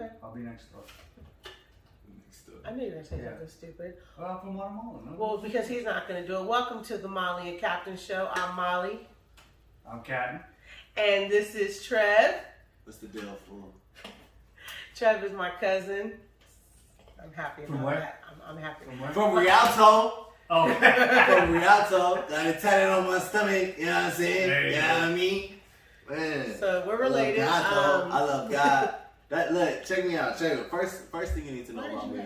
Okay. I'll be next door. I knew you were going to say something stupid. Well, from Guatemala. No? Well, because he's not going to do it. Welcome to the Molly and Captain Show. I'm Molly. I'm Captain. And this is Trev. What's the deal, fool? Trev is my cousin. I'm happy about From where? that. I'm happy. From where? From Rialto. Oh. From Rialto. Got it tatted on my stomach. You know what I'm saying? There you You know go. what I mean? Man. So we're related. I love God. That look, check me out. Check it. First thing you need to know about me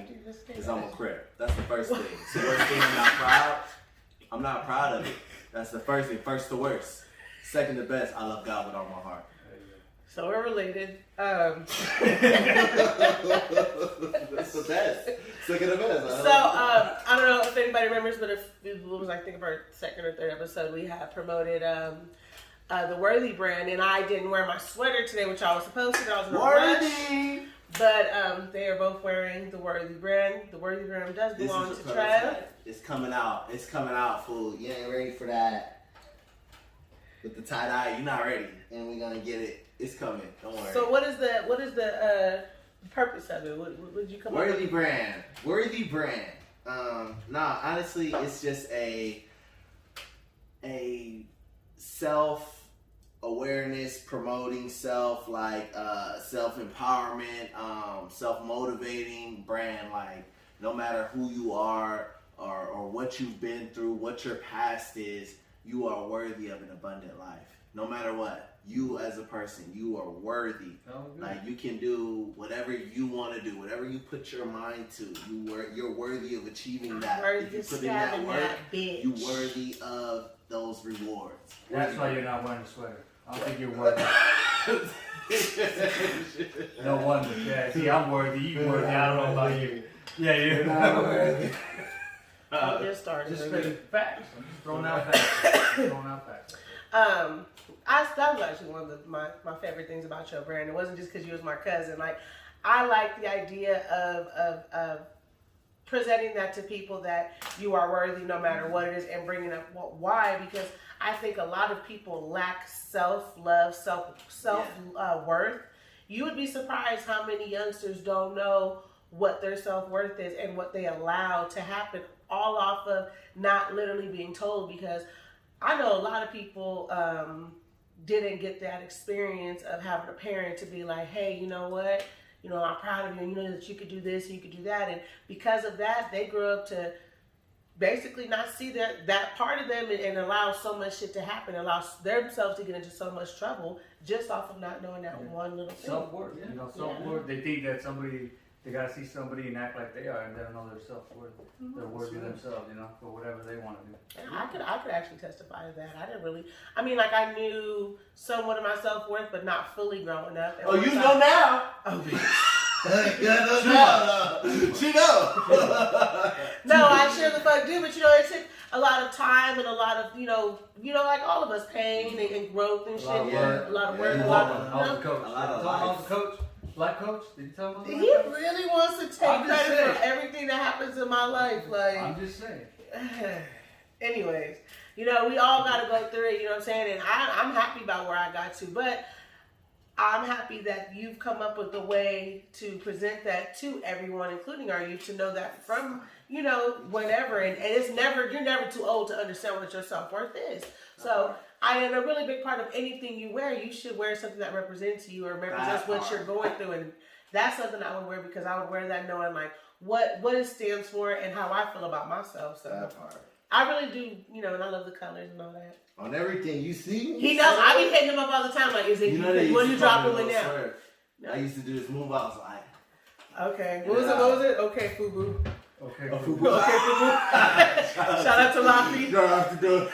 is I'm a crip. That's the first thing. It's the worst thing. I'm not proud. I'm not proud of it. That's the first thing. First to worst. Second to best. I love God with all my heart. So we're related. That's the best. Second to best. So I don't know if anybody remembers, but if it was, I think, of our second or third episode, we had promoted the Worthy brand, and I didn't wear my sweater today, which I was supposed to. I was in a rush, but they are both wearing the Worthy brand. The Worthy brand does belong to Trev. It's coming out. It's coming out, fool. You ain't ready for that. With the tie dye, you're not ready, and we're gonna get it. It's coming. Don't worry. So what is the purpose of it? What did you come up with? Worthy brand. Worthy brand. Nah, honestly, it's just a self-awareness, promoting self, like self-empowerment, self-motivating brand. Like, no matter who you are or what you've been through, what your past is, you are worthy of an abundant life. No matter what. You as a person, you are worthy. Like, you can do whatever you want to do, whatever you put your mind to. You're worthy of achieving that. If you put in that work, you're worthy of those rewards. That's why you're not wearing a sweater. I don't think you're worthy. No wonder. Yeah, see, I'm worthy. You're worthy. I don't know about you. Yeah, you're not worthy. I'll get started. Just straight facts. I'm just throwing out facts. That was actually one of my favorite things about your brand. It wasn't just because you was my cousin. Like, I like the idea of presenting that to people, that you are worthy no matter what it is, and bringing up why. Because I think a lot of people lack self-love, self-worth. You would be surprised how many youngsters don't know what their self-worth is and what they allow to happen, all off of not literally being told. Because I know a lot of people didn't get that experience of having a parent to be like, hey, you know what? You know, I'm proud of you, and you know that you could do this and you could do that. And because of that, they grew up to basically not see that part of them, and allow so much shit to happen, allow themselves to get into so much trouble just off of not knowing that one little thing. Self-worth. You know, self-worth. They think that they gotta see somebody and act like they are, and they don't know their self-worth. They're worthy themselves, you know, for whatever they want to do. And I could actually testify to that. I knew somewhat of my self-worth, but not fully growing up. And you know now. Oh, She know. No, I sure the fuck do, but it took a lot of time and a lot of, like all of us, pain and growth and shit. A lot of work. A lot of Coach. Black coach? Did you tell him? He really wants to take credit for everything that happens in my life. Like, I'm just saying. Anyways, we all got to go through it, you know what I'm saying? And I'm happy about where I got to, but I'm happy that you've come up with a way to present that to everyone, including our youth, to know that from, whenever, and you're never too old to understand what your self-worth is. So, and a really big part of anything you wear, you should wear something that represents you or represents what you're going through. And that's something I would wear, because I would wear that knowing like what it stands for and how I feel about myself. So I really do, and I love the colors and all that. On everything you see? He knows. I be hitting him up all the time. Like, is it when you drop it now? No. I used to do this move. I was like, okay. What was it? Okay, FUBU. Okay, FUBU. Okay, FUBU. Shout out to Lafi. Shout out to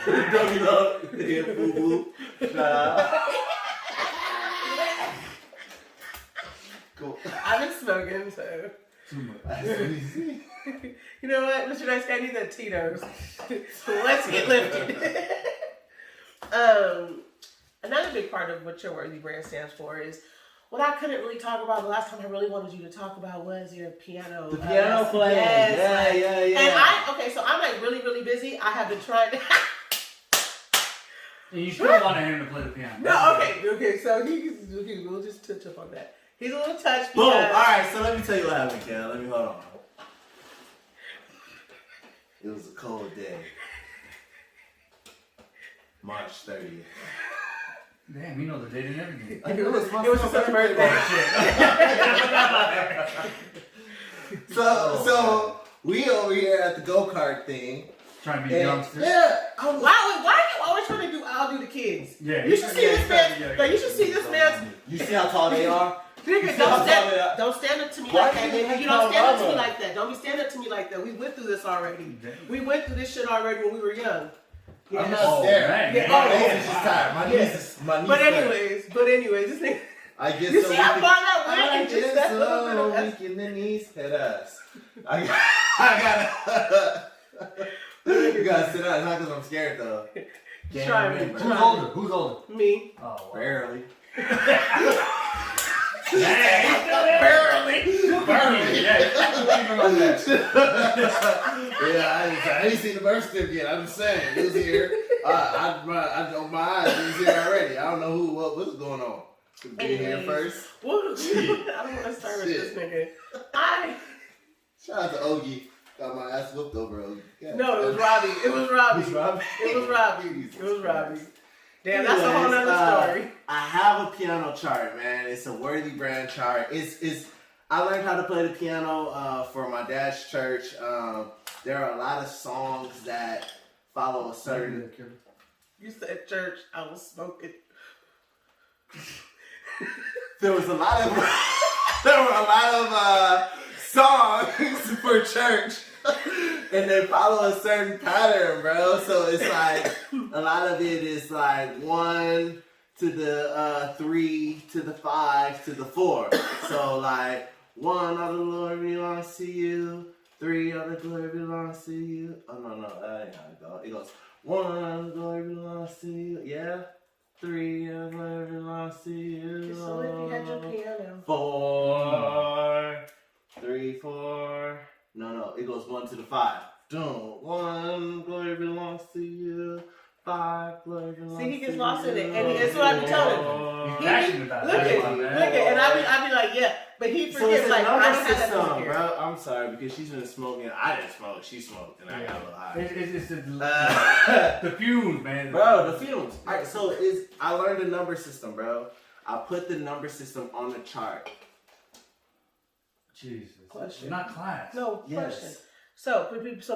yeah, FUBU. Shout out. Cool. I've been smoking, so. too much. You know what? Mr. Nice Guy needs that Tito's. Let's get lifted. Another big part of what your Worthy brand stands for is what I couldn't really talk about the last time I really wanted you to talk about was your piano. The piano playing. Yes, Yeah. And so I'm like really, really busy. I have been trying to. And you still want him to play the piano. No, okay. So we'll just touch up on that. He's a little touched. Boom. All right. right, so let me tell you what happened, Kel. Let me hold on. It was a cold day. March 30th. Damn, you know the date and everything. It was It was just a birthday. So we over here at the go-kart thing. Trying to be youngsters. Yeah. Why are you always trying to do I'll do the kids? Yeah. You should see this man. Like, you should see this man's. You see how tall they are? Nigga, don't stand up to me like that, nigga. You don't stand up to me like that. Don't be standing up to me like that. We went through this already. We went through this shit already when we were young. I'm Yeah. not there. Man. My knees is just tired. My knees is But anyways, this nigga. I get You so see how weak. far that went? I And just get that little bit so of weak in the knees. Head ass. I gotta. You gotta sit down. It's not because I'm scared though. Can't Try me. remember. Who's older? Who's older? Me. Oh, wow. Barely. Barely. Yeah, even on that. Yeah, I ain't seen the birth certificate. I'm just saying, it was here. I my eyes, it was here already. I don't know what was going on. Being here Anyways. first. What? I don't want to start with this nigga. Shout out to Ogie. Got my ass whooped over Ogie. Yeah. No, it was Robbie. It was Robbie. It was Robbie? It was Robbie. Jesus It was Robbie. Christ. Damn, that's a whole Anyways, nother story. I have a piano chart, man. It's a Worthy brand chart. I learned how to play the piano for my dad's church. There are a lot of songs that follow a certain. You said church, I was smoking. There were a lot of songs for church, and they follow a certain pattern, bro. So it's like a lot of it is like 1 to the 3 to the 5 to the 4. So like 1 all the glory belongs to you, 3 all the glory belongs to you. Oh no, that ain't how it goes. It goes 1 glory belongs to you, yeah. 3 all the glory belongs to you. So if you had your piano. 4, 3, 4. No, it goes 1 to the 5. 1 glory belongs to you. 5 glory belongs to you. See, he gets lost in it, and that's what I be telling him. He's passionate about Look it. at, and I be like, yeah, but he So forgets it's like I another don't have that system, music here. bro. I'm sorry because she's been smoking. I didn't smoke. She smoked, and I got a little high. It's the fumes, man. Bro, the fumes. Alright, so I learned the number system, bro. I put the number system on the chart. Jesus. Question. Not class. No Yes. question. So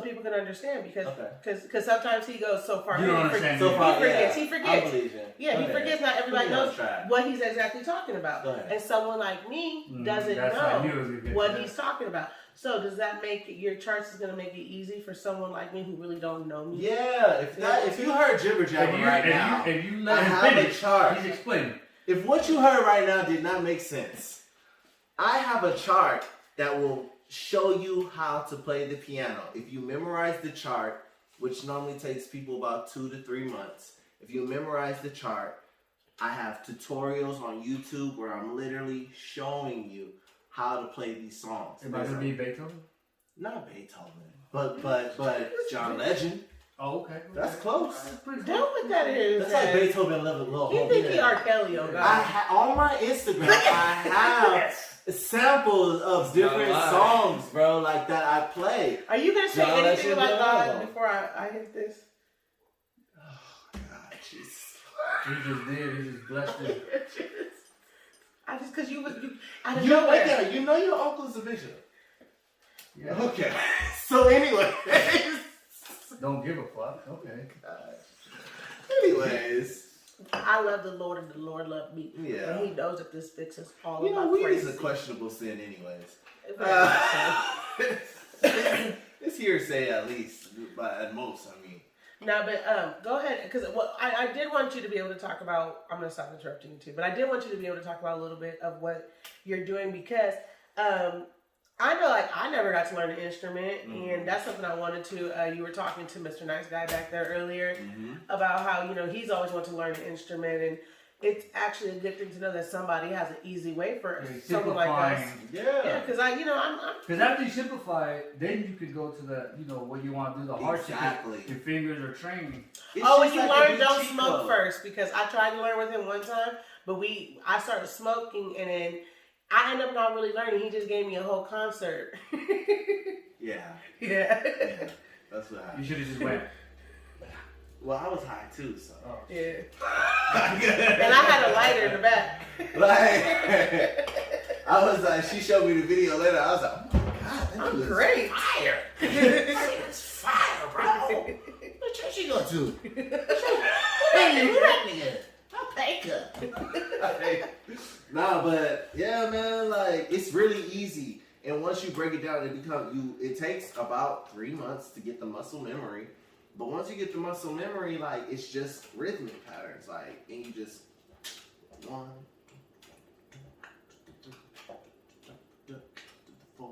people can understand because sometimes he goes so far. You don't understand. So far, He I forgets. believe you. Yeah, he forgets. Not everybody knows Try. what he's exactly talking about, Go ahead. and someone like me doesn't That's how I knew it was know gonna get what to he's talking about. So does that make your charts is going to make it easy for someone like me who really don't know me? Yeah, if you heard jibber jabber right now, if you I let him have a finish, chart. he's explaining. If what you heard right now did not make sense, I have a chart that will show you how to play the piano. If you memorize the chart, which normally takes people about 2 to 3 months, if you memorize the chart, I have tutorials on YouTube where I'm literally showing you how to play these songs. Am I gonna be Beethoven? Not Beethoven, but John Legend. Oh, okay. That's close. Know what that is? That's like Beethoven level low. You think he R. Kelly, oh God? On my Instagram, I have samples of different songs, bro, like that I play. Are you gonna say John anything Legend, about God no. before I hit this? God, Jesus. He just did. He just blessed you. I just because you out of You nowhere. know, you know your uncle's a bishop. Yeah. Okay. So anyway. Don't give a fuck. Okay. Anyways. I love the Lord and the Lord loved me. Yeah. And he knows that this fixes all You of know, my weed is a crazy. questionable sin anyways. Very much so. It's hearsay at least, but at most, I mean. No, but go ahead, because I did want you to be able to talk about. I'm going to stop interrupting you too, but I did want you to be able to talk about a little bit of what you're doing because I know, like, I never got to learn an instrument, and that's something I wanted to. You were talking to Mr. Nice Guy back there earlier about how he's always wanted to learn an instrument, and it's actually a good thing to know that somebody has an easy way for someone like us. Yeah, because I'm Because after you simplify it, then you could go to the, what you want to do, the hard shit. Exactly. Your fingers are trained. when you learn, don't smoke first, because I tried to learn with him one time, but I started smoking, and then I ended up not really learning. He just gave me a whole concert. Yeah. Yeah. Yeah. That's what happened. You should have just went. Well, I was high too, so. Oh. Yeah. And I had a lighter in the back. Like, I was like, she showed me the video later. I was like, oh my God, that I'm was great. fire. It's fire, bro. What church you go to? Who that nigga? Nah, but yeah, man, like it's really easy. And once you break it down, it takes about 3 months to get the muscle memory. But once you get the muscle memory, like it's just rhythmic patterns, like, and you just 1, 2, 4,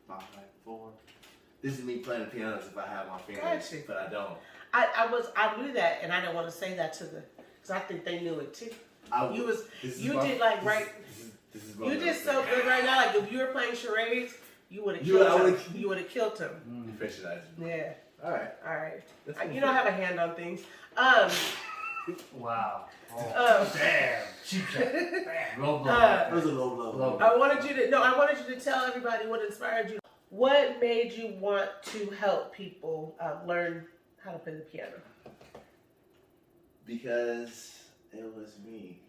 5, 4. This is me playing the piano as if I have my fingers, Gotcha. but I don't. I knew that, and I didn't want to say that to because I think they knew it too. You did like right. This is You did so good right now. Like if you were playing charades, you would have You killed would- him. You would have killed him. You professionalized me. Yeah. All right. All right. That's You don't have a hand on things. Wow. Oh, damn. Cheap shot. Bam. Low blow. That was a low blow. Low. I wanted you to tell everybody what inspired you. What made you want to help people learn how to play the piano? Because it was me.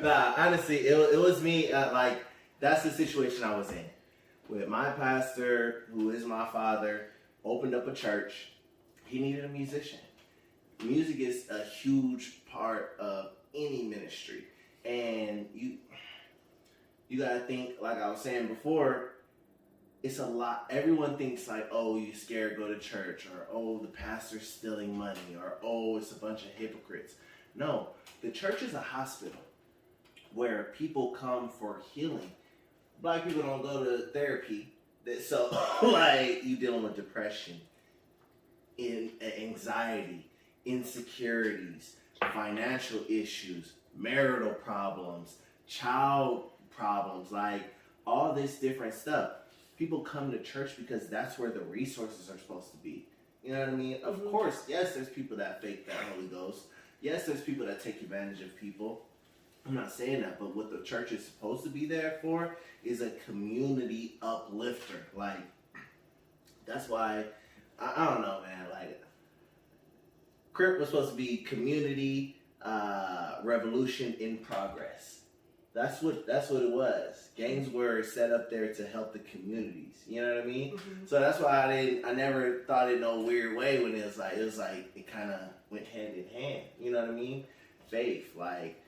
Nah, honestly, it was me. Like, that's the situation I was in. With my pastor, who is my father, opened up a church. He needed a musician. Music is a huge part of any ministry. And you gotta think, like I was saying before, it's a lot. Everyone thinks like, oh, you scared to go to church, or oh, the pastor's stealing money, or oh, it's a bunch of hypocrites. No, the church is a hospital where people come for healing. Black people don't go to therapy. So, like, you dealing with depression, anxiety, insecurities, financial issues, marital problems, child problems, like all this different stuff. People come to church because that's where the resources are supposed to be. You know what I mean? Of course, yes, there's people that fake that Holy Ghost. Yes, there's people that take advantage of people. I'm not saying that, but what the church is supposed to be there for is a community uplifter. Like, that's why, I don't know, man. Like, Crip was supposed to be community revolution in progress. That's what it was. Gangs were set up there to help the communities. You know what I mean? So that's why I never thought it no weird way when it was like it kind of went hand in hand. You know what I mean? Faith, like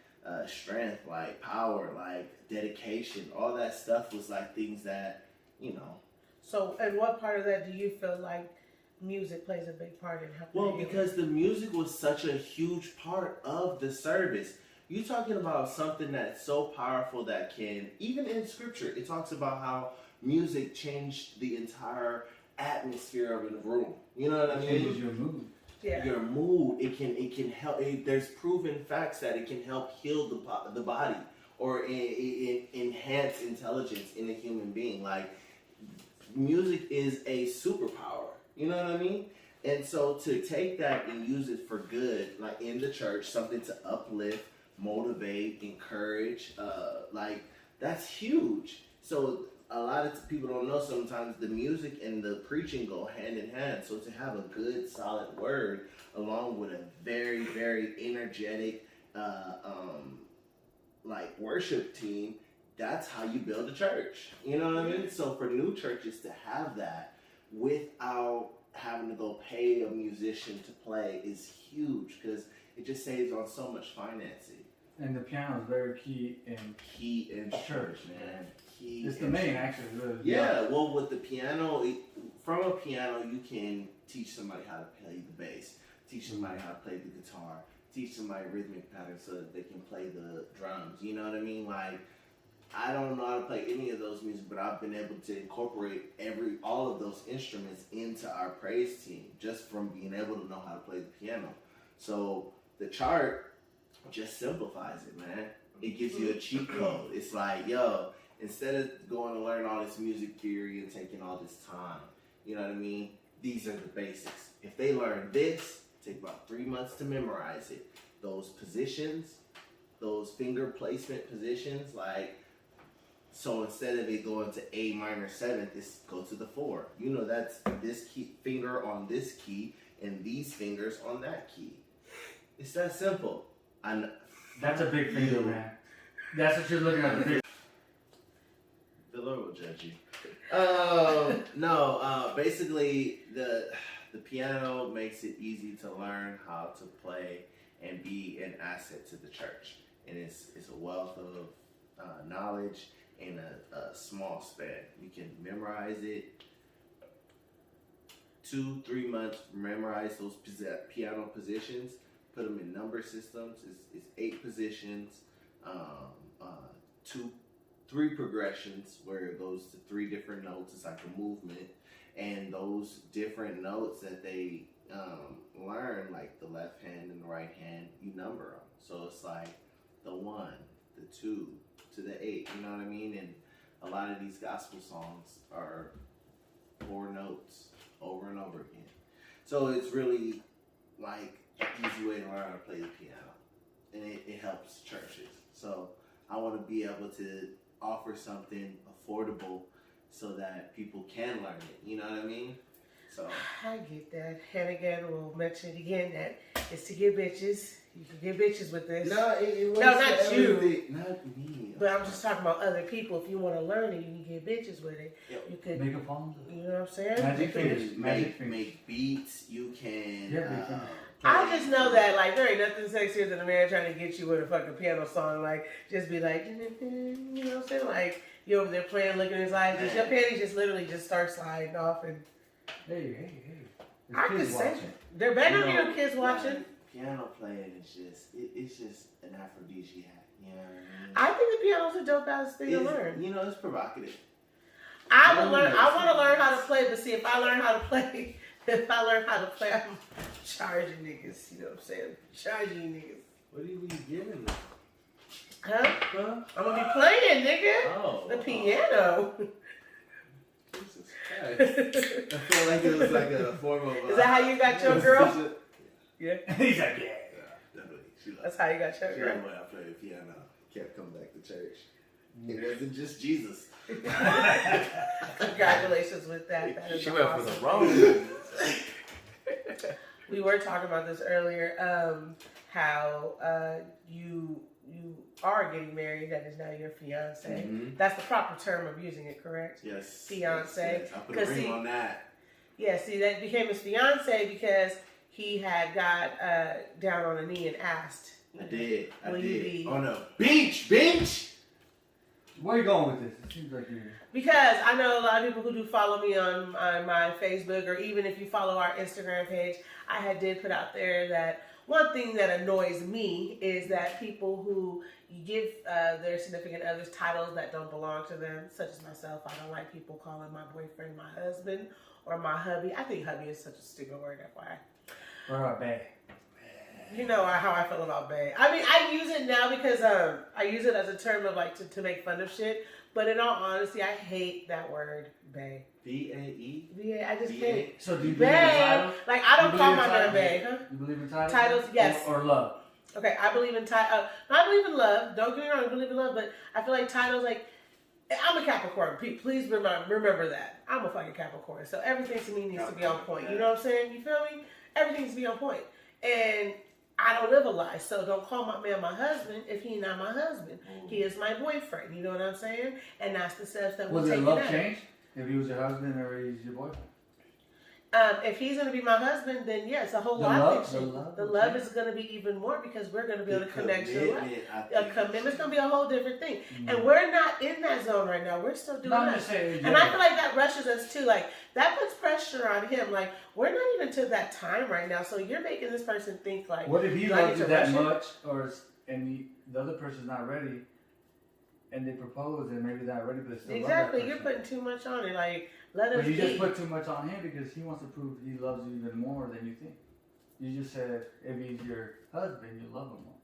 strength, like power, like dedication. All that stuff was like things that, you know. So, and what part of that do you feel like music plays a big part in helping? Well, because the music was such a huge part of the service. You're talking about something that's so powerful that can, even in scripture, it talks about how music changed the entire atmosphere of a room. You know what I mean? It changes your mood. Yeah. Your mood. It can help. There's proven facts that it can help heal the body or enhance intelligence in a human being. Like, music is a superpower. You know what I mean? And so to take that and use it for good, like in the church, something to uplift, motivate, encourage, like that's huge. So a lot of people don't know sometimes the music and the preaching go hand in hand. So to have a good, solid word along with a very, very energetic, like worship team, that's how you build a church. You know what I mean? So for new churches to have that without having to go pay a musician to play is huge because it just saves on so much financing. And the piano is very key in church, man. It's the main, actually. Really. Yeah, well, with the piano, from a piano, you can teach somebody how to play the bass, teach somebody how to play the guitar, teach somebody rhythmic patterns so that they can play the drums. You know what I mean? Like, I don't know how to play any of those music, but I've been able to incorporate all of those instruments into our praise team just from being able to know how to play the piano. So the chart just simplifies it, man. It gives you a cheat code. It's like, yo, instead of going to learn all this music theory and taking all this time, you know what I mean? These are the basics. If they learn this, take about 3 months to memorize it. Those positions, those finger placement positions, like, so instead of it going to A minor seventh, it's go to the 4. You know, that's this key finger on this key and these fingers on that key. It's that simple. That's a big finger, man. That's what you're looking at. The big. The Lord will judge you. Basically the piano makes it easy to learn how to play and be an asset to the church, and it's a wealth of knowledge in a small span. You can memorize it 2-3 months. Memorize those piano positions. Put them in number systems. It's 8 positions. 3 progressions where it goes to 3 different notes. It's like a movement, and those different notes that they learn, like the left hand and the right hand, you number them. So it's like the 1, the 2 to the 8. You know what I mean? And a lot of these gospel songs are 4 notes over and over again. So it's really like an easy way to learn how to play the piano, and it helps churches. So I want to be able to offer something affordable so that people can learn it. You know what I mean? So I get that. And again, we'll mention it again that it's to get bitches. You can get bitches with this. No, it no, not you. Not me. But I'm just talking about other people. If you want to learn it, you can get bitches with it. Yep. You could Make a phone. You know what I'm saying? Magic fingers. Make beats. You can. Yeah, I just know that, like, there ain't nothing sexier than a man trying to get you with a fucking piano song. Like, just be like, you know what I'm saying? Like, you over there playing, looking at his eyes. Just, your panties just literally just start sliding off. And Hey. I can say there better be no kids watching. Piano playing is it's just an aphrodisiac. You know what I mean? I think the piano's a dope ass thing to learn. You know, it's provocative. I want to learn how to play, but see, if I learn how to play, I'm charging niggas. You know what I'm saying? Charging niggas. What are you giving them? Huh? I'm gonna be playing, nigga. Oh, the piano. Jesus Christ. I feel like it was like a form of. Is that how you got your girl? Yeah. He's like, yeah. Definitely. That's how you got your girl. She when I played the piano. Kept coming back to church. It wasn't just Jesus. Congratulations with that. That is she went awesome. for the wrong. We were talking about this earlier. How you are getting married. That is now your fiance. Mm-hmm. That's the proper term of using it, correct? Yes. Fiance. Yes. I put a ring on that. Yeah. See, that became his fiance because he had got down on a knee and asked. I did. Will you be on a bench? Where are you going with this? It seems like you're... Because I know a lot of people who do follow me on my Facebook, or even if you follow our Instagram page, I did put out there that one thing that annoys me is that people who give their significant others titles that don't belong to them, such as myself. I don't like people calling my boyfriend my husband or my hubby. I think hubby is such a stupid word, FYI. Or a bae. You know how I feel about bae. I mean, I use it now because I use it as a term of like to make fun of shit. But in all honesty, I hate that word, bae. B-A-E? Yeah, I just hate. So do you believe in titles? Like, I don't call my man bae. Huh? You believe in titles? Titles, yes. Or love? Okay, I believe in titles. I believe in love. Don't get me wrong, I believe in love. But I feel like titles, like, I'm a Capricorn. Please remember that. I'm a fucking Capricorn. So everything to me needs to be on point. You know what I'm saying? You feel me? Everything needs to be on point. And I don't live a lie, so don't call my man my husband if he's not my husband. He is my boyfriend. You know what I'm saying? And that's the steps that we're taking. Was it love change if he was your husband or he's your boyfriend? If he's going to be my husband, then yes, a whole lot of things. The love is going to be even more because we're going to be able to connect to life. A commitment's going to be a whole different thing. Mm-hmm. And we're not in that zone right now. We're still doing that. And I feel like that rushes us too. Like, that puts pressure on him. Like, we're not even to that time right now. So you're making this person think like, what if he loves you that much and the other person's not ready and they propose and maybe not ready, but they still exactly. love that person? You're putting too much on it. Like, let him But you be. just put too much on him because he wants to prove he loves you even more than you think. You just said if he's your husband, you love him more.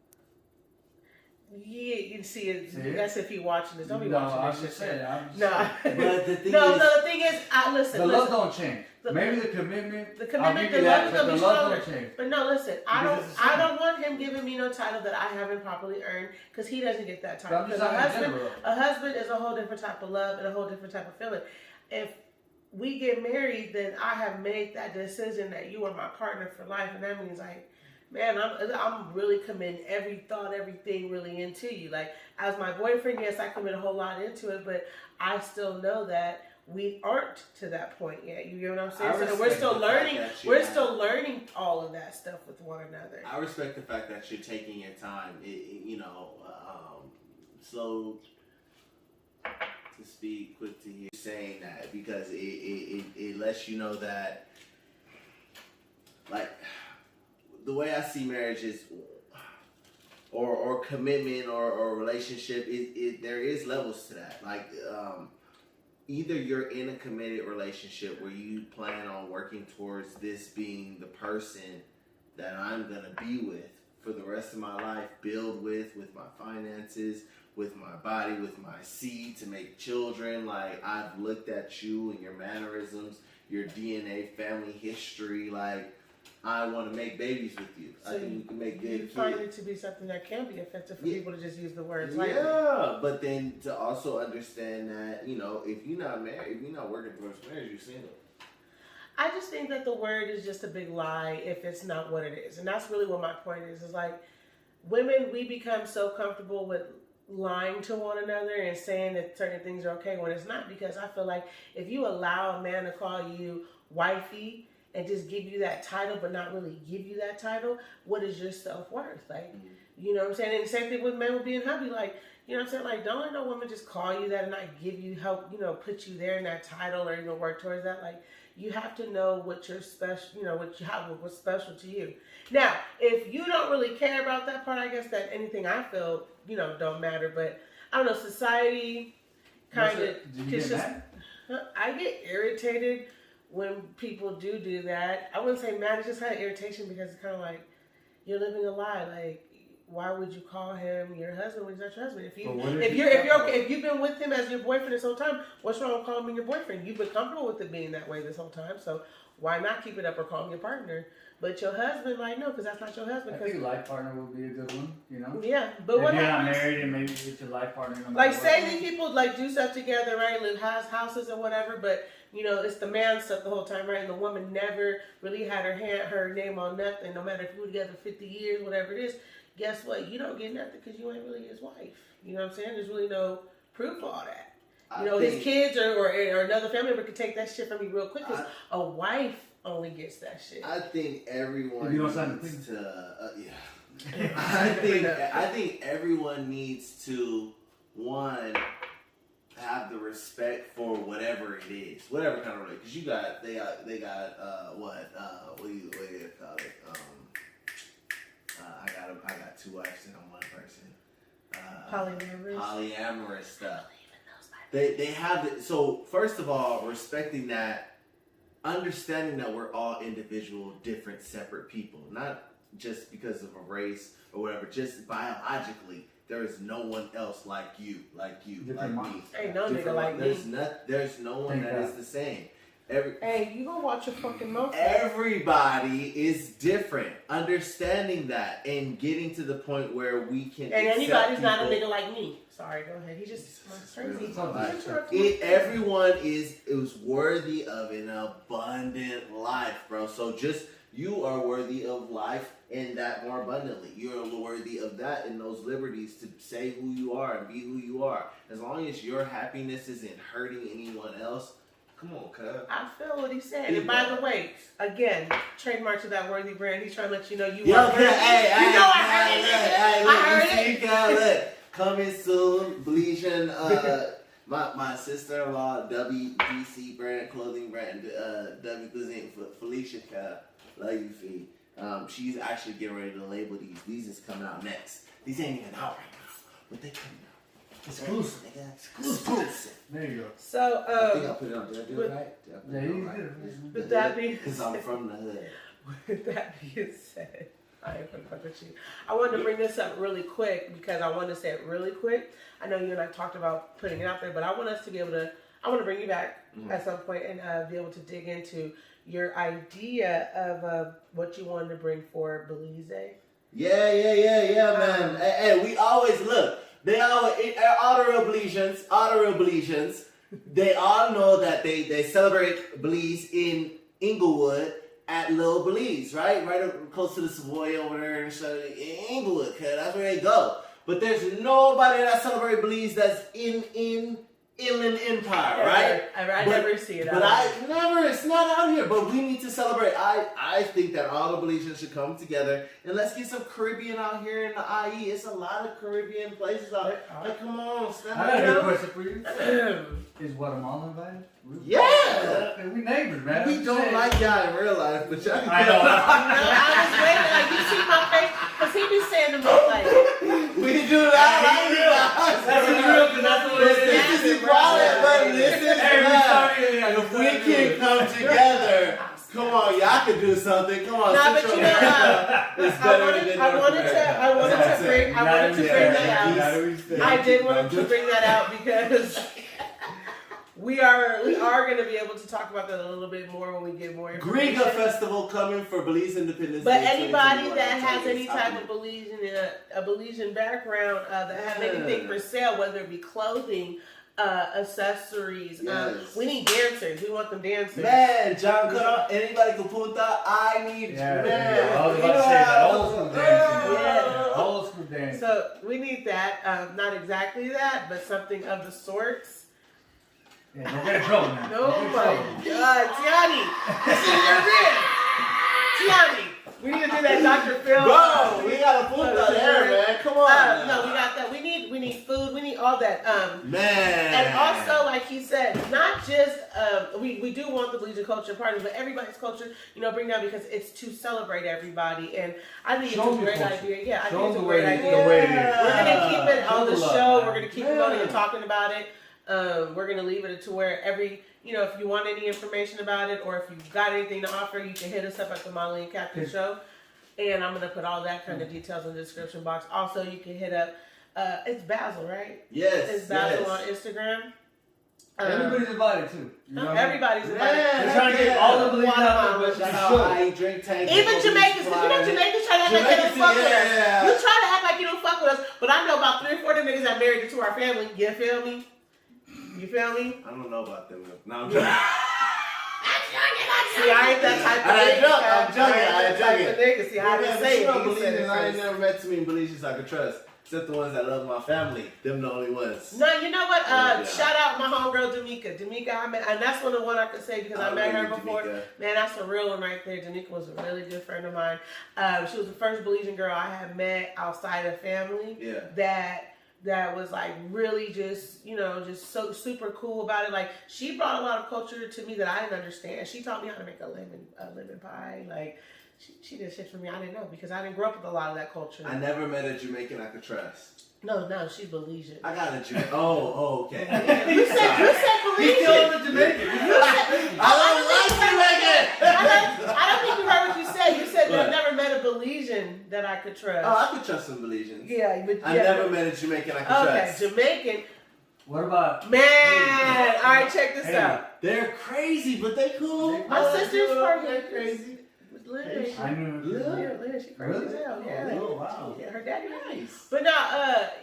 Yeah, you see it. See it? That's if you watching this. Don't be No, watching I'm this just shit. saying. I'm just No. saying. But the thing No, is, the thing is, listen. The listen. love don't change. Maybe the commitment. The I'll commitment, give the you love that, is but gonna the be love stronger. don't change. But no, listen. Because it's the I same. don't want him giving me no title that I haven't properly earned because he doesn't get that But title. I'm just Because talking in general. a husband is a whole different type of love and a whole different type of feeling. If we get married, then I have made that decision that you are my partner for life, and that means like, man, I'm really committing every thought, everything really into you. Like as my boyfriend, yes, I commit a whole lot into it, but I still know that we aren't to that point yet. You know what I'm saying? I So we're still respect the fact learning. that you We're have- still learning all of that stuff with one another. I respect the fact that you're taking your time. Slow to speak, quick to hear. Saying that because it lets you know that, like, the way I see marriage is, or commitment or relationship. There is levels to that. Like, either you're in a committed relationship where you plan on working towards this being the person that I'm gonna be with for the rest of my life, build with my finances, with my body, with my seed to make children. Like, I've looked at you and your mannerisms, your DNA, family history. Like, I want to make babies with you. So I think we can make good You kids. find it to be something that can be offensive for Yeah. people to just use the words lightly. Yeah, but then to also understand that, if you're not married, if you're not working towards marriage, you're single. I just think that the word is just a big lie if it's not what it is. And that's really what my point is. It's like women, we become so comfortable with lying to one another and saying that certain things are okay when it's not, because I feel like if you allow a man to call you wifey and just give you that title but not really give you that title, what is your self-worth? Like, you know what I'm saying? And the same thing with men with being hubby. Like, you know what I'm saying? Like, don't let no woman just call you that and not give you help, put you there in that title or even work towards that. Like, you have to know what you're special, what's special to you. Now, if you don't really care about that part, I guess that anything I feel, don't matter. But I don't know, society kind of. Do you get mad? I get irritated when people do that. I wouldn't say mad, it's just kind of irritation because it's kind of like you're living a lie. Like, why would you call him your husband when he's not your husband? If you've been with him as your boyfriend this whole time, what's wrong with calling him your boyfriend? You've been comfortable with it being that way this whole time, so why not keep it up or call him your partner? But your husband, like, no, because that's not your husband. I think life partner would be a good one, Yeah, but if what you're happens? not married and maybe it's your life partner. No Like, matter say what. these people like do stuff together, right? Live houses or whatever, but it's the man stuff the whole time, right? And the woman never really had her name on nothing. No matter if you were together 50 years, whatever it is. Guess what? You don't get nothing because you ain't really his wife. You know what I'm saying? There's really no proof of all that. His kids or another family member could take that shit from me real quick because a wife only gets that shit. I think everyone If you don't sign the needs thing. to. I think everyone needs to, one, have the respect for whatever it is, whatever kind of relationship. Because they got what do you call it? I got two wives and I'm one person. Polyamorous stuff. They have it. So first of all, respecting that, understanding that we're all individual, different, separate people, not just because of a race or whatever. Just biologically, there is no one else like you, Different like me. Ain't no nigga like me. There's no one that is the same. Hey, you gonna watch your fucking mouth? Everybody is different. Understanding that and getting to the point where we can. And accept anybody's not a people. nigga like me. Sorry, go ahead. He just crazy. Everyone is worthy of an abundant life, bro. So just you are worthy of life and that more abundantly. You're worthy of that and those liberties to say who you are and be who you are. As long as your happiness isn't hurting anyone else. Come on, cuz. I feel what he's saying. And by the way, again, trademark to that worthy brand. He's trying to let you know you are worthy. I heard it. Coming soon, Bleaching. My sister-in-law, WDC brand, clothing brand, W Cuisine, Felicia, love you, Fee. She's actually getting ready to label these. These is coming out next. These ain't even out right now, but they coming out. Exclusive, nigga. Exclusive. There you go. So, I think I put it on. Did I do it right? Yeah, you did. with that being because I'm from the hood. With that being said, I ain't gonna fuck with you. I wanted to bring this up really quick because I wanted to say it really quick. I know you and I talked about putting it out there, but I want us to be able to. I want to bring you back at some point and be able to dig into your idea of what you wanted to bring for Belize. Yeah, man. And we always look. They always all the real Belizeans. They all know that they celebrate Belize in Inglewood at Little Belize, right? Right up close to the Savoy over there and shit in Inglewood, cause that's where they go. But there's nobody that celebrates Belize that's in Inland Empire, right? I never see it. But it's not out here. But we need to celebrate. I think that all the Belizeans should come together and let's get some Caribbean out here in the IE. It's a lot of Caribbean places out there. Like, come on, stand I got a good question for you. Is Guatemala invited? Yeah. We neighbors, man. We don't like y'all in real life, but y'all. I know. I was waiting, like, you see my face? Because he be saying to me, like, we do not like you guys. That's real, because that's the way it is. This is equality, but this is love. If we can come together, come on, y'all can do something. Come on. Nah, but you know, it's better than I wanted to bring that out. I did want to bring that out because we are going to be able to talk about that a little bit more when we get more information. Griga Festival coming for Belize Independence But Day. anybody that has any type of Belizean background that have anything for sale, whether it be clothing, accessories, we need dancers. We want them dancers. Man, John Cut anybody can Punta, I need man. I was about to say that old school dancing. Yeah, old school dancing. So we need that. Not exactly that, but something of the sorts. Yeah, don't get in trouble, man. Oh my God, Tiani, this is your man. Tiani, we need to do that Dr. Phil. Bro, we got a Punta there, man. Come on. No, we got that. We need food. We need all that. Man. And also, like he said, not just we do want the Belizean culture parties, but everybody's culture, bring down because it's to celebrate everybody. And I think it's a great idea. Yeah, I think it's a great idea. We're gonna keep it on the show. We're gonna keep promoting and talking about it. We're going to leave it to where if you want any information about it or if you've got anything to offer, you can hit us up at the Molly Captian show. And I'm going to put all that kind of details in the description box. Also, you can hit up, it's Basil, right? Yes. It's Basil on Instagram. Everybody's invited too. Everybody's invited. They're trying to get all the Belizeans out there, but I ain't drink tank. Even Jamaicans, Jamaicans try to act like they don't fuck with us. You try to act like you don't fuck with us, but I know about 3 or 4 of them niggas that married into our family. You feel me? You feel me? I don't know about them. No, I'm joking. See, I ain't that type of nigga. I'm joking. See, I didn't say it. I ain't never met too many Belizeans I could trust. Except the ones that love my family. Them the only ones. No, you know what? Shout out my homegirl, Damika. Damika, I met, and that's one of the one I could say because I met her before. Damika. Man, that's a real one right there. Damika was a really good friend of mine. She was the first Belizean girl I had met outside of family. Yeah. That was like really just so super cool about it. Like she brought a lot of culture to me that I didn't understand. She taught me how to make a lemon pie. Like she did shit for me I didn't know because I didn't grow up with a lot of that culture. I never met a Jamaican I could trust. No, she's Belizean. I got a Jamaican. Oh, okay. You said Belizean. He's still the Jamaican. I don't like Jamaican. I don't think you heard what you said. You said I've never met a Belizean that I could trust. Oh, I could trust some Belizeans. Yeah, but I never met a Jamaican I could trust. Okay, Jamaican. What about man? All right, check this out. They're crazy, but they cool. My sister's from They're crazy. Liz. I knew. Liz, she crazy as hell. Yeah. Oh, wow. Yeah, her daddy nice. But no,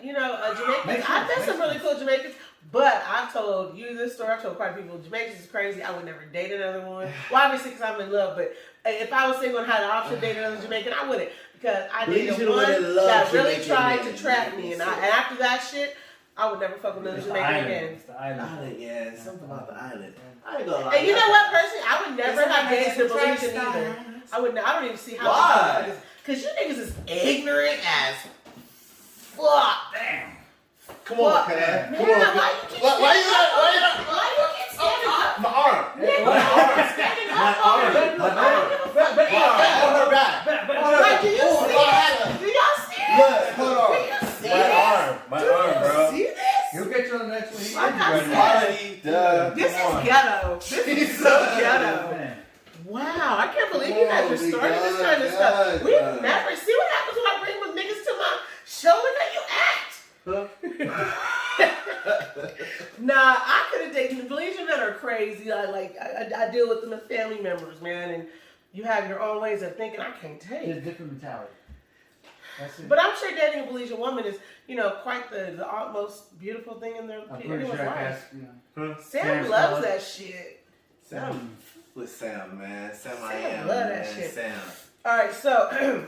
Jamaicans. I've met some really cool Jamaicans. But I've told you this story. I've told quite a few people. Jamaicans is crazy. I would never date another one. Well, obviously because I'm in love. But if I was single and had the option to date another Jamaican, I wouldn't because I dated one that really tried to trap me, and after that shit, I would never fuck with another Jamaican again. It's the island. Yeah, something about the island. I ain't gonna lie. And you know what, personally, I would never have dated a Belizean either. I don't even see how. Why? Because you niggas is ignorant as fuck. Damn. Come on, man. Come on. Why you keep standing up? My arm. Standing up. On her back. Like, do you see it? Do y'all see it? Look, hold on. Do you see it? My arm, bro. See this? He'll get you on the next one. This is ghetto. This is so ghetto. Wow, I can't believe you guys are starting this kind of stuff. We never see what happens when I bring my niggas to my show and then you act. Nah, I could have taken the Belizean men are crazy. I deal with them as family members, man, and you have your own ways of thinking. I can't take. It's a different mentality. That's it. But I'm sure dating a Belizean woman is, quite the most beautiful thing in their anyone's life. Sam loves that shit. Sam, with Sam, man. Sam, I Sam am, love man. that shit. Sam. All right, so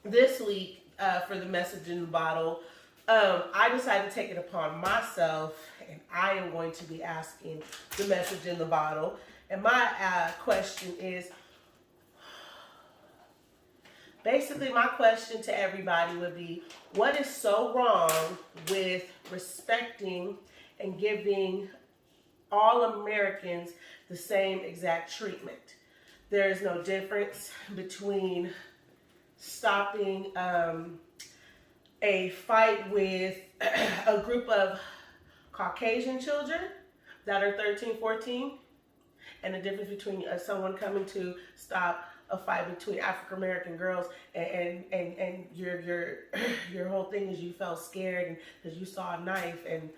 this week for the message in the bottle, I decided to take it upon myself, and I am going to be asking the message in the bottle. And my question is, basically my question to everybody would be, what is so wrong with respecting and giving all Americans the same exact treatment? There is no difference between stopping a fight with a group of Caucasian children that are 13, 14, and the difference between someone coming to stop a fight between African American girls and your whole thing is you felt scared because you saw a knife and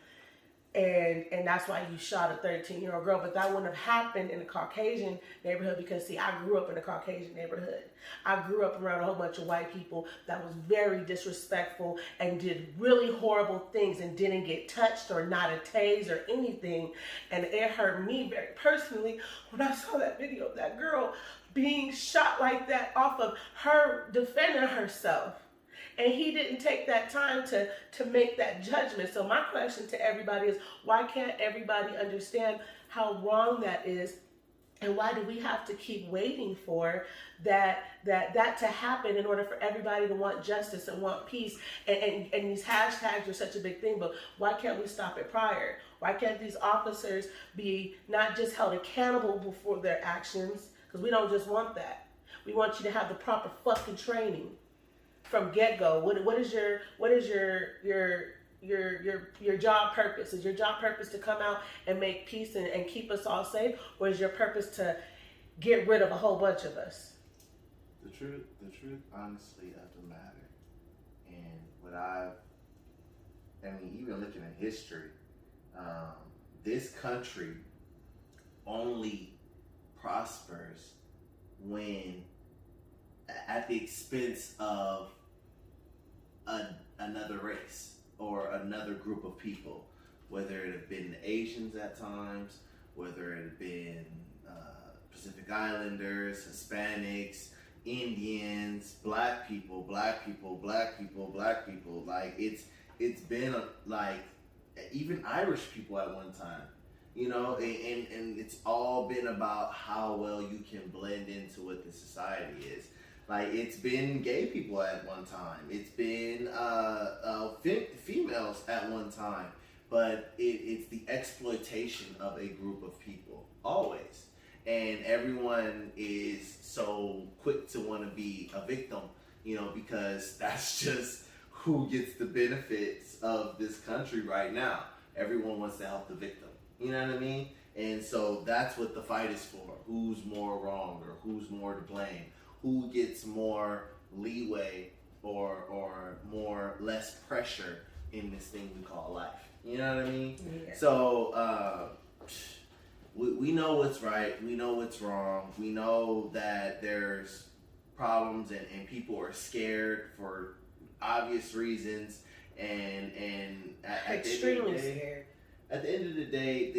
that's why you shot a 13-year-old girl. But that wouldn't have happened in a Caucasian neighborhood because, see, I grew up in a Caucasian neighborhood. I grew up around a whole bunch of white people that was very disrespectful and did really horrible things and didn't get touched or not a tase or anything. And it hurt me very personally when I saw that video of that girl being shot like that off of her defending herself. And he didn't take that time to make that judgment. So my question to everybody is, why can't everybody understand how wrong that is? And why do we have to keep waiting for that to happen in order for everybody to want justice and want peace? And these hashtags are such a big thing, but why can't we stop it prior? Why can't these officers be not just held accountable for their actions? Because we don't just want that. We want you to have the proper fucking training from get-go. What is your job purpose? Is your job purpose to come out and make peace and keep us all safe, or is your purpose to get rid of a whole bunch of us? The truth honestly of the matter, and even looking at history, this country only prospers when at the expense of another race or another group of people, whether it have been Asians at times, whether it have been Pacific Islanders, Hispanics, Indians, black people. Like it's been like even Irish people at one time. And it's all been about how well you can blend into what the society is. Like, it's been gay people at one time. It's been females at one time. But it's the exploitation of a group of people, always. And everyone is so quick to want to be a victim, because that's just who gets the benefits of this country right now. Everyone wants to help the victim. You know what I mean? And so that's what the fight is for. Who's more wrong or who's more to blame? Who gets more leeway or less pressure in this thing we call life? You know what I mean? Yeah. So we know what's right. We know what's wrong. We know that there's problems and people are scared for obvious reasons. And extremely scared. At the end of the day,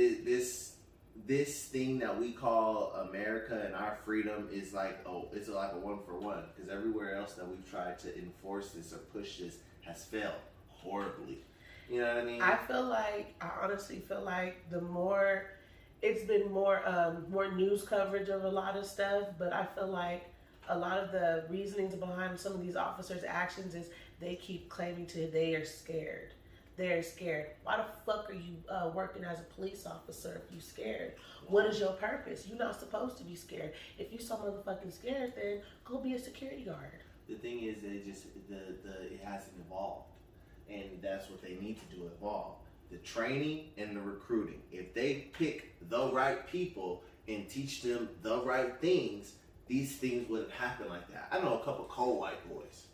this thing that we call America and our freedom is it's like a 1-for-1, because everywhere else that we've tried to enforce this or push this has failed horribly. You know what I mean? I honestly feel like it's been more news coverage of a lot of stuff, but I feel like a lot of the reasonings behind some of these officers' actions is they keep claiming they are scared. They're scared. Why the fuck are you working as a police officer if you're scared? What is your purpose? You're not supposed to be scared. If you're so motherfucking scared, then go be a security guard. The thing is, it hasn't evolved, and that's what they need to do, evolve. The training and the recruiting. If they pick the right people and teach them the right things, these things wouldn't happen like that. I know a couple cold white boys,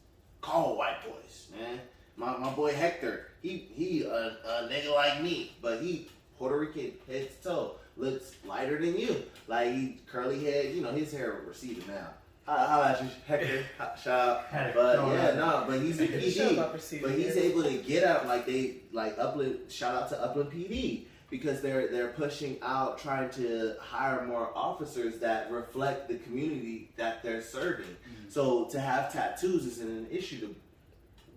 man. My boy Hector, he a nigga like me, but he Puerto Rican head to toe, looks lighter than you. Like he curly head, you know, his hair receded now. How about you, Hector? Shout out. But he's able to get out like Upland. Shout out to Upland PD because they're pushing out, trying to hire more officers that reflect the community that they're serving. Mm-hmm. So to have tattoos isn't an issue to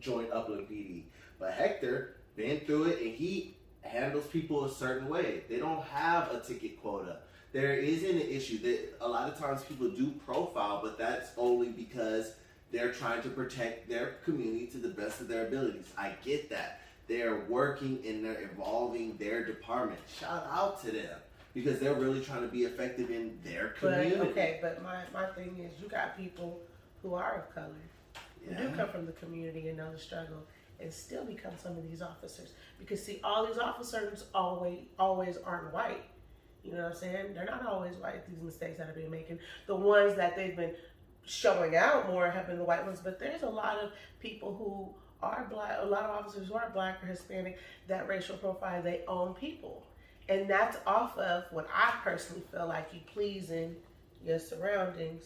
join Upland PD. But Hector been through it and he handles people a certain way. They don't have a ticket quota. There isn't an issue that a lot of times people do profile, but that's only because they're trying to protect their community to the best of their abilities. I get that. They're working and they're evolving their department. Shout out to them because they're really trying to be effective in their community. But my thing is you got people who are of color, who do come from the community and know the struggle and still become some of these officers. Because see, all these officers always aren't white. You know what I'm saying? They're not always white, these mistakes that are being making. The ones that they've been showing out more have been the white ones, but there's a lot of people who are black, a lot of officers who are black or Hispanic, that racial profile, they own people. And that's off of what I personally feel like you pleasing your surroundings,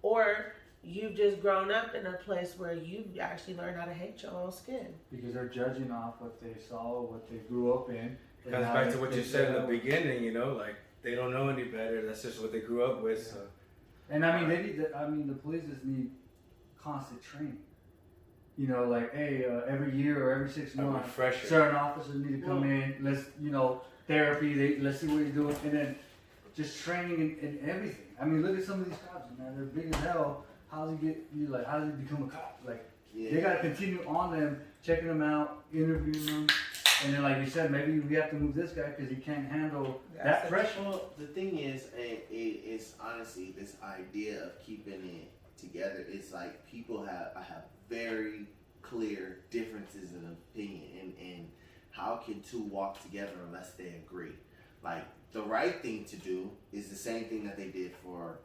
or you've just grown up in a place where you've actually learned how to hate your own skin. Because they're judging off what they saw, what they grew up in. It comes back to what you said in the beginning, you know, like they don't know any better. That's just what they grew up with. Yeah. So. And I mean, the police just need constant training. You know, like, hey, every year or every 6 months, certain officers need to come in. Let's, you know, therapy. Let's see what you're doing, and then just training in everything. I mean, look at some of these cops, man. They're big as hell. How does he become a cop? Like, they gotta continue on them, checking them out, interviewing them. And then, like you said, maybe we have to move this guy because he can't handle that pressure. Well, the thing is honestly this idea of keeping it together. It's like I have very clear differences in opinion, and how can two walk together unless they agree? Like the right thing to do is the same thing that they did for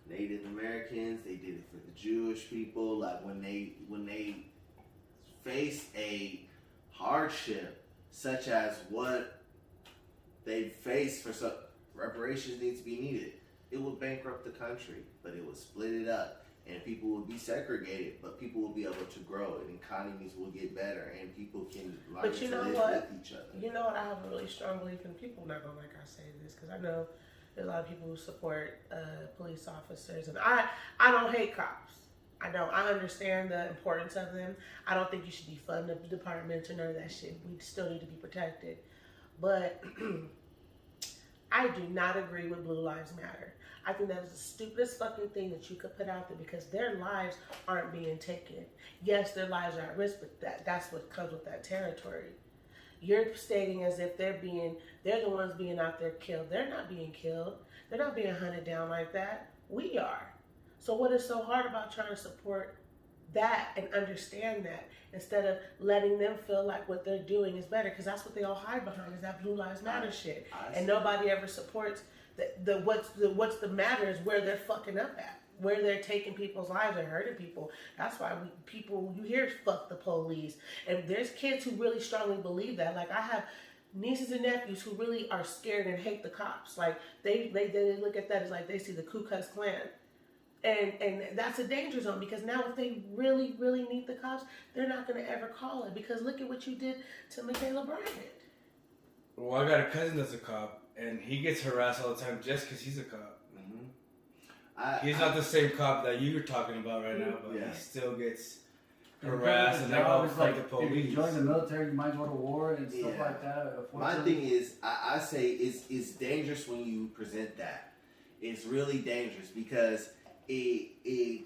Native Americans. They did it for the Jewish people. Like when they faced a hardship such as what they faced, for some reparations need to be needed. It would bankrupt the country, but it would split it up, and people would be segregated, but people will be able to grow, and economies will get better, and people can learn to live with each other. You know what? I have a really strong belief in. People not gonna like I say this because I know there's a lot of people who support police officers, and I don't hate cops. I don't. I understand the importance of them. I don't think you should defund the department or none of that shit. We still need to be protected. But I do not agree with Blue Lives Matter. I think that is the stupidest fucking thing that you could put out there because their lives aren't being taken. Yes, their lives are at risk, but that's what comes with that territory. You're stating as if they're the ones being out there killed. They're not being killed. They're not being hunted down like that. We are. So what is so hard about trying to support that and understand that instead of letting them feel like what they're doing is better? Because that's what they all hide behind is that Blue Lives Matter shit. And nobody ever supports what's the matter is where they're fucking up at, where they're taking people's lives and hurting people. That's why you hear fuck the police. And there's kids who really strongly believe that. Like I have nieces and nephews who really are scared and hate the cops. Like they look at that as like they see the Ku Klux Klan. And that's a danger zone because now if they really, really need the cops, they're not going to ever call it because look at what you did to Michaela Bryant. Well, I got a cousin that's a cop, and he gets harassed all the time just because he's a cop. Mm-hmm. He's not the same cop that you're talking about right now, but he still gets harassed and like the police. If you join the military, you might go to war and stuff like that. My thing is, I say it's dangerous when you present that. It's really dangerous because it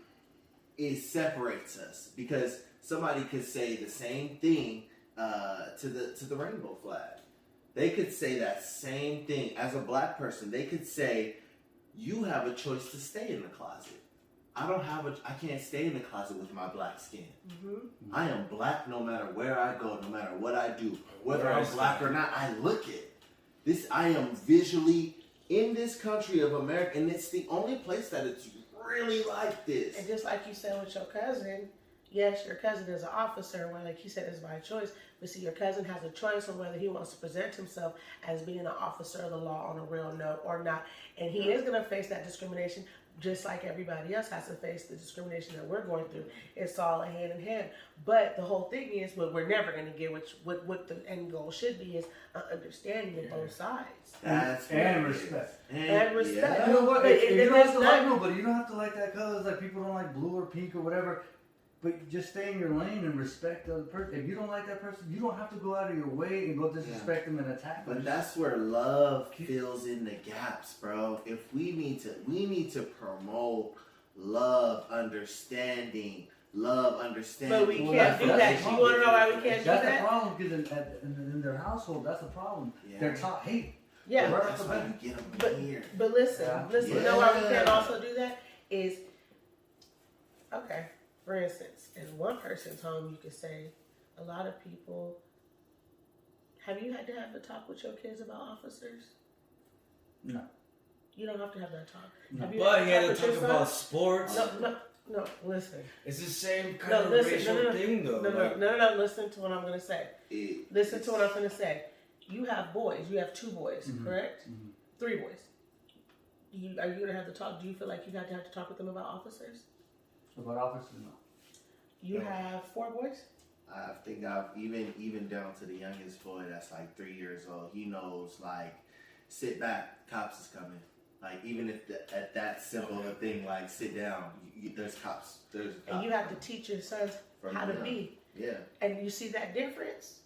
separates us because somebody could say the same thing to the rainbow flag. They could say that same thing as a black person. They could say, "You have a choice to stay in the closet. I can't stay in the closet with my black skin. Mm-hmm. I am black no matter where I go, no matter what I do, whether I'm black or not. I look it. This I am visually in this country of America, and it's the only place that it's really like this. And just like you said with your cousin, yes, your cousin is an officer, where like he said it's by choice, but see, your cousin has a choice on whether he wants to present himself as being an officer of the law on a real note or not. And he is going to face that discrimination just like everybody else has to face the discrimination that we're going through. It's all hand in hand. But the whole thing is, what we're never going to get, what the end goal should be, is an understanding of both sides. And respect. And respect. Yeah. You know what? If you don't have to like nobody, you don't have to like that color. It's like people don't like blue or pink or whatever. But just stay in your lane and respect the other person. If you don't like that person, you don't have to go out of your way and go disrespect them and attack them. But that's where love fills in the gaps, bro. If we need to promote love, understanding. But we can't do that. You want to know why we can't do that? That's the problem, because in their household, that's the problem. Yeah. They're taught hate. Yeah. That's why you get them here. But listen. You know why we can't also do that? Is, okay. For instance, in one person's home, you could say, a lot of people, have you had to have a talk with your kids about officers? No. You don't have to have that talk. No. But you had to talk about sports. No, listen. It's the same kind of racial thing, though. No, listen to what I'm going to say. Listen to what I'm going to say. You have boys. You have 2 boys, correct? 3 boys. Are you going to have to talk? Do you feel like you have to talk with them about officers? About officers, no. You have 4 boys? I think I've even down to the youngest boy that's like 3 years old. He knows, like, sit back, cops is coming. Like, even if at that simple of a thing, like, sit down, there's cops. There's cops. And you have to teach your sons how to be. Yeah. And you see that difference?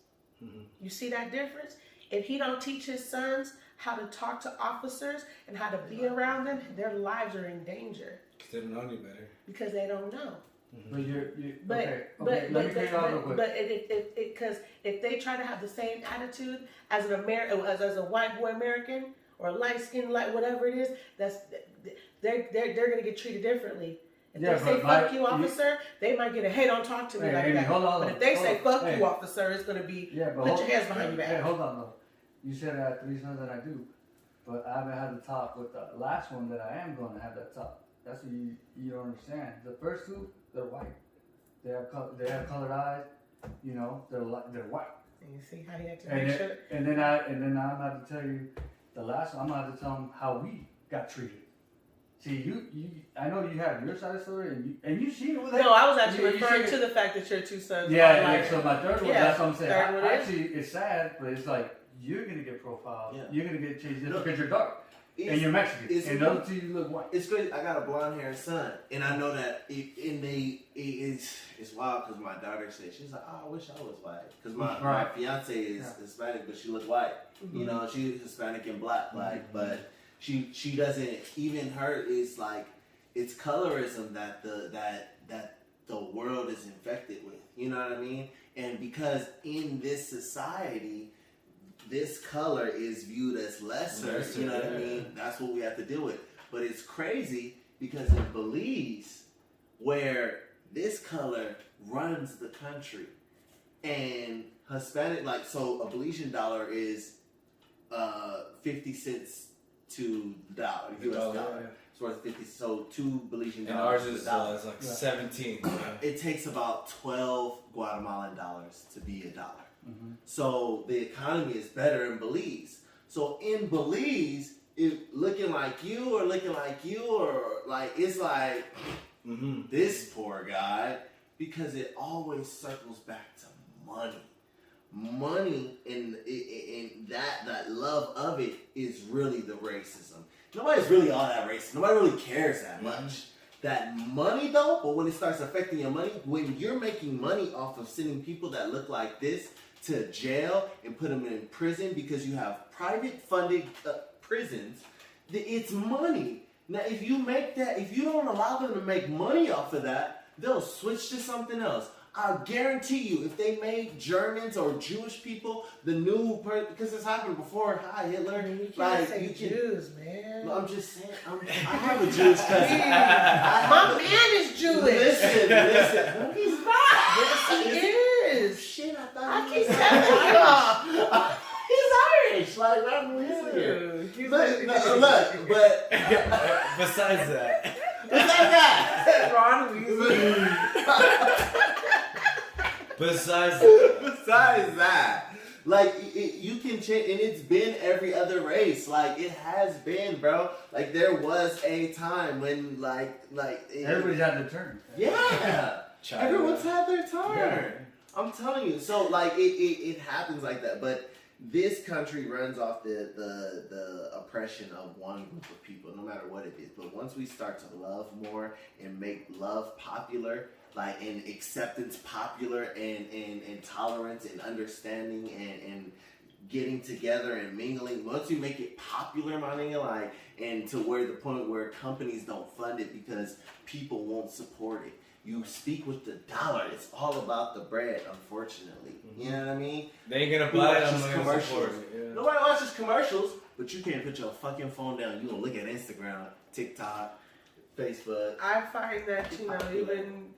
You see that difference? If he don't teach his sons how to talk to officers and how to be around them, their lives are in danger. Because they don't know any better. Because they don't know. But let me get out real quick. But because if they try to have the same attitude as as a white boy American or light skinned, like whatever it is, they're gonna get treated differently. If they say fuck you, officer, they might get a hey, don't talk to me like that. But if they say fuck you, officer, it's gonna be put your hands behind your back. Hey, hold on though. You said I have 3 sons and I do, but I haven't had the talk with the last one that I am going to have that talk. That's what you don't understand. The first 2, they're white. They have colored eyes. You know, they're white. And you see how you have to make sure. And then I'm about to tell you the last one. I'm about to tell them how we got treated. See, you I know you have your side of the story, and you seen it with that. No, I was actually referring to the fact that your 2 sons. Yeah, so my third one, that's what I'm saying. Actually, it's sad, but it's like you're gonna get profiled. Yeah. You're gonna get changed because you're dark. And you're Mexican. And the other 2 you look white. It's crazy. I got a blonde haired son, and I know that it's wild because my daughter said, she's like, oh, I wish I was white. Because my fiance is Hispanic, but she look white. Mm-hmm. You know, she's Hispanic and black, like, but she doesn't. Even her is like, it's colorism that the world is infected with. You know what I mean? And because in this society, this color is viewed as lesser, you know what I mean? That's what we have to deal with. But it's crazy because in Belize, where this color runs the country, and Hispanic, like, so a Belizean dollar is 50 cents to the dollar, US dollar. It's worth 50, so 2 Belizean dollars. And ours is like 17. It takes about 12 Guatemalan dollars to be a dollar. Mm-hmm. So the economy is better in Belize. So in Belize, if looking like you or like it's like this poor guy, because it always circles back to money, and that love of it is really the racism. Nobody's really all that racist. Nobody really cares that much. That money though, but when it starts affecting your money, when you're making money off of sending people that look like this to jail and put them in prison because you have private funded prisons, it's money. Now, if you don't allow them to make money off of that, they'll switch to something else. I guarantee you, if they made Germans or Jewish people the new because it's happened before. Hi, Hitler. You can't say Jews, man. I'm just saying. I have a Jewish cousin. My man is Jewish. Listen. He's not. Yes, he is. Shit, I thought I keep telling y'all. He's Irish. race. Like Ron Weasley. But besides that, Ron Weasley. Besides that, like you can change, and it's been every other race. Like it has been, bro. Like there was a time when everybody's had their turn. Yeah, everyone's had their turn. Yeah. I'm telling you. So like it happens like that, but this country runs off the oppression of one group of people, no matter what it is. But once we start to love more and make love popular, like and acceptance popular and tolerance and understanding and getting together and mingling, once you make it popular, my nigga, like, and to where the point where companies don't fund it because people won't support it. You speak with the dollar. It's all about the bread, unfortunately. Mm-hmm. You know what I mean? They ain't gonna buy it on commercials. Yeah. Nobody watches commercials, but you can't put your fucking phone down. You gonna look at Instagram, TikTok, Facebook. I find that, you know, even,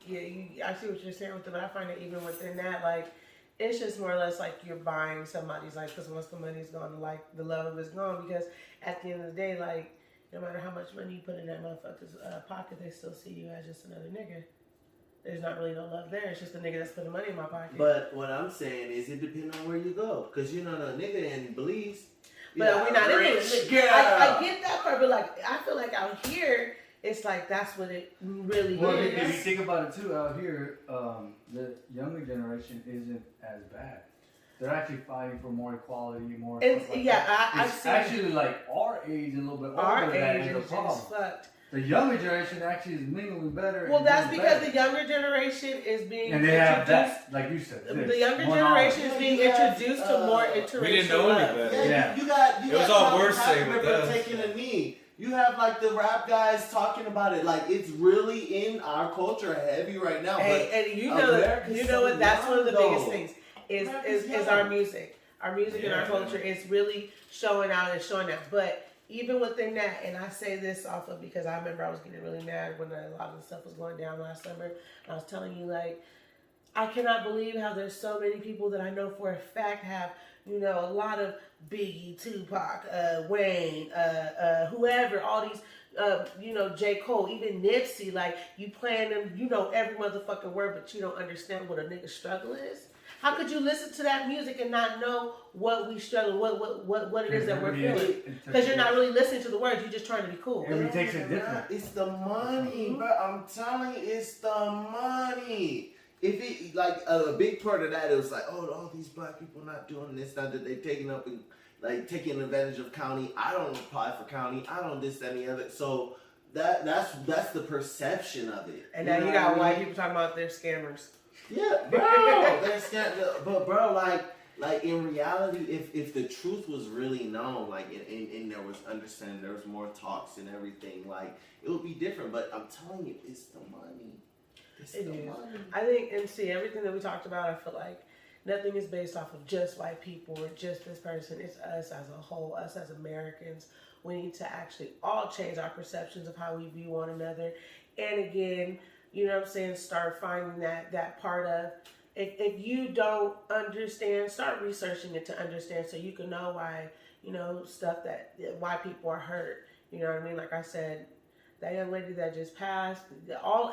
I see what you're saying with it, but I find that even within that, like, it's just more or less like you're buying somebody's, like, because once the money's gone, like, the love is gone, because at the end of the day, like, no matter how much money you put in that motherfucker's pocket, they still see you as just another nigga. There's not really no love there. It's just a nigga that's putting money in my pocket. But what I'm saying is it depends on where you go. Because you're not a nigga in Belize. But we're not in it. I get that part, but like I feel like out here, it's like that's what it really is. Well, if you think about it too, out here, the younger generation isn't as bad. They're actually fighting for more equality, more. It's, like yeah, I've seen actually like our age and a little bit older. Our that age is a problem. fucked. The younger generation actually is mingling better. Well, that's because the younger generation is being and they have that, like you said. The younger generation is being introduced to more interracial we didn't know any love. better. Yeah, you got it was all worse saying with us. Taking a knee. You have like the rap guys talking about it. Like it's really in our culture heavy right now. Hey, and you know that. You know what? That's one of the biggest things is our music. Our music and our culture is really showing out and showing out. But even within that, and I say this off of because I remember I was getting really mad when a lot of the stuff was going down last summer. And I was telling you, like, I cannot believe how there's so many people that I know for a fact have, you know, a lot of Biggie, Tupac, Wayne, whoever, all these, you know, J. Cole, even Nipsey, like, you playing them, you know every motherfucking word, but you don't understand what a nigga's struggle is. How could you listen to that music and not know what we struggle, what it is that we're feeling? Because you're not really listening to the words. You're just trying to be cool. Every takes it different. It's the money, bro. I'm telling you, it's the money. If it like a big part of that, it was like, oh, all these black people not doing this, not that they taking up and like taking advantage of county. I don't apply for county. I don't this, that, and the other. So that's the perception of it. And now you got white people talking about they're scammers. Yeah, bro. But bro, like in reality, if the truth was really known, like and there was understanding, there was more talks and everything, like it would be different. But I'm telling you, it's the money. It's the money. I think, and see, everything that we talked about, I feel like nothing is based off of just white people or just this person. It's us as a whole, us as Americans. We need to actually all change our perceptions of how we view one another. And again, you know what I'm saying, start finding that part of, if you don't understand, start researching it to understand so you can know why, you know, stuff why people are hurt. You know what I mean? Like I said, that young lady that just passed,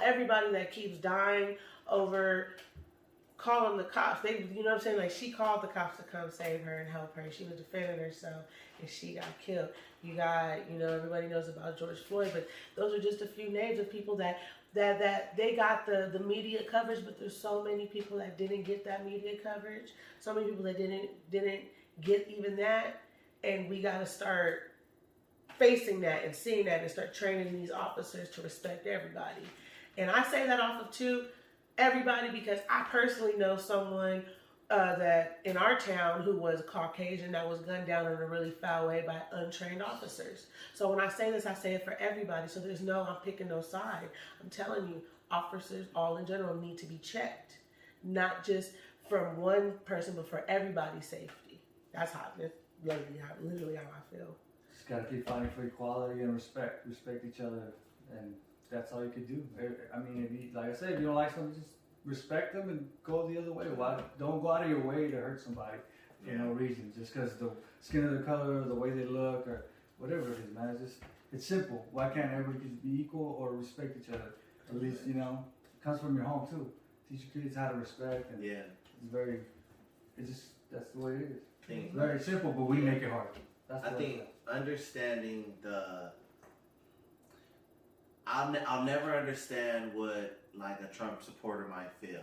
everybody that keeps dying over calling the cops, you know what I'm saying? Like she called the cops to come save her and help her. She was defending herself and she got killed. You got, you know, everybody knows about George Floyd, but those are just a few names of people that they got the media coverage, but there's so many people that didn't get that media coverage. So many people that didn't get even that. And we got to start facing that and seeing that and start training these officers to respect everybody. And I say that off of everybody because I personally know someone that in our town who was Caucasian that was gunned down in a really foul way by untrained officers. So when I say this, I say it for everybody. So there's I'm picking no side. I'm telling you, officers all in general need to be checked. Not just from one person, but for everybody's safety. That's literally how I feel. Just gotta keep fighting for equality and respect each other. And that's all you can do. I mean, like I said, if you don't like something, just respect them and go the other way. Don't go out of your way to hurt somebody. for no reason, just because the skin of their color, or the way they look, or whatever it is, man. It's simple. Why can't everybody just be equal or respect each other? At least, it comes from your home too. Teach your kids how to respect, and that's the way it is. It's very simple, but we make it hard. I think understanding I'll never understand what like a Trump supporter might feel.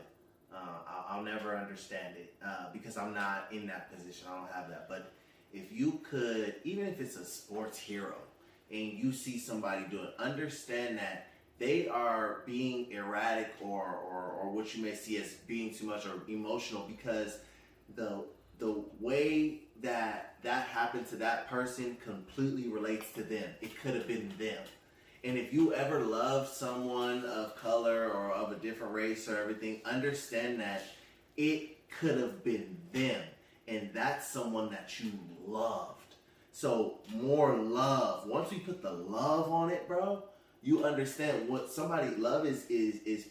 I'll never understand it because I'm not in that position. I don't have that. But if you could, even if it's a sports hero, and you see somebody do it, understand that they are being erratic or what you may see as being too much or emotional because the way that happened to that person completely relates to them. It could have been them. And if you ever love someone of color or of a different race or everything, understand that it could have been them. And that's someone that you loved. So more love. Once we put the love on it, bro, you understand what somebody love is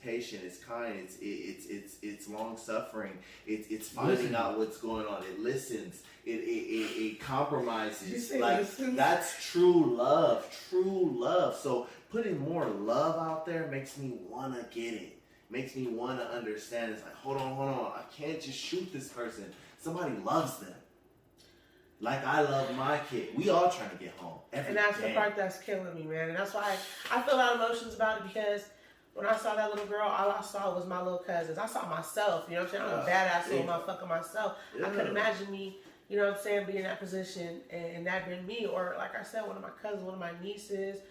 patient, it's kind, it's long suffering, it's finding out what's going on, it listens, it compromises. Like that's true love. So putting more love out there makes me wanna get it. Makes me wanna understand. It's like, hold on. I can't just shoot this person. Somebody loves them. Like I love my kid. We all trying to get home. And that's the part that's killing me, man. And that's why I feel a lot of emotions about it because when I saw that little girl, all I saw was my little cousins. I saw myself, you know what I'm saying? I'm a badass little motherfucker myself. I could imagine me, you know what I'm saying, being in that position and that being me. Or like I said, one of my cousins, one of my nieces,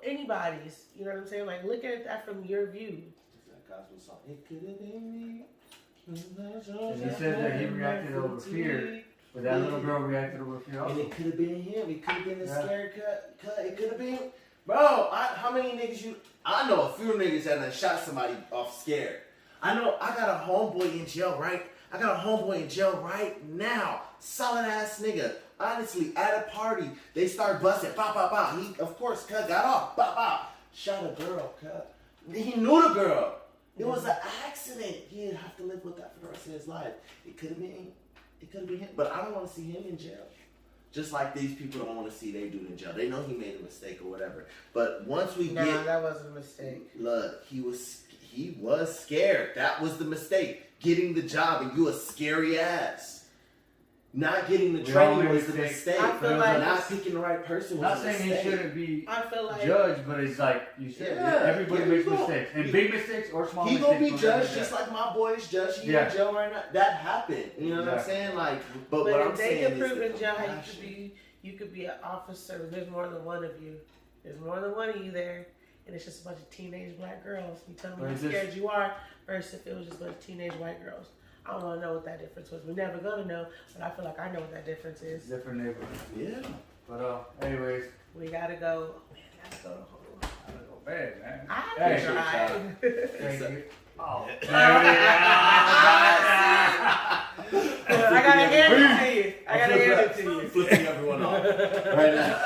anybody's, you know what I'm saying? Like look at that from your view. That gospel song. It could have been me. And he said that he reacted over fear. But that little girl reacted over fear also. And it could have been him. It could have been a scared cut. It could have been... Bro, how many niggas I know a few niggas that done shot somebody off scared. I know I got a homeboy in jail right now. Solid ass nigga. Honestly, at a party, they start busting. Bop, bop, bop. He, of course, cut, got off. Bop, bop. Shot a girl, cut. He knew the girl. It was an accident. He didn't have to live with that for the rest of his life. It could have been him. But I don't want to see him in jail. Just like these people don't want to see they dude in jail. They know he made a mistake or whatever. But once we get... No, that wasn't a mistake. Look, he was scared. That was the mistake. Getting the job and you a scary ass. Not getting the training was the mistake. I feel like not picking the right person was the mistake. Not saying he shouldn't be like judged, but it's like you said, everybody makes mistakes. And big mistakes or small mistakes. He gonna be judged just like my boy is judged. He in jail right now. That happened. You know what I'm saying? Like, but what I'm saying is... But if they can prove in jail how you could be an officer. There's more than one of you. There's more than one of you there. And it's just a bunch of teenage black girls. You tell me how scared you are versus if it was just a bunch of teenage white girls. I don't want to know what that difference was. We're never going to know, but I feel like I know what that difference is. Different neighborhoods. Yeah. But anyways. We got to go. Oh, man, got to go home. I gotta go bed, man. I Thank you. Oh. I got to hand it to you. Flipping everyone off right now.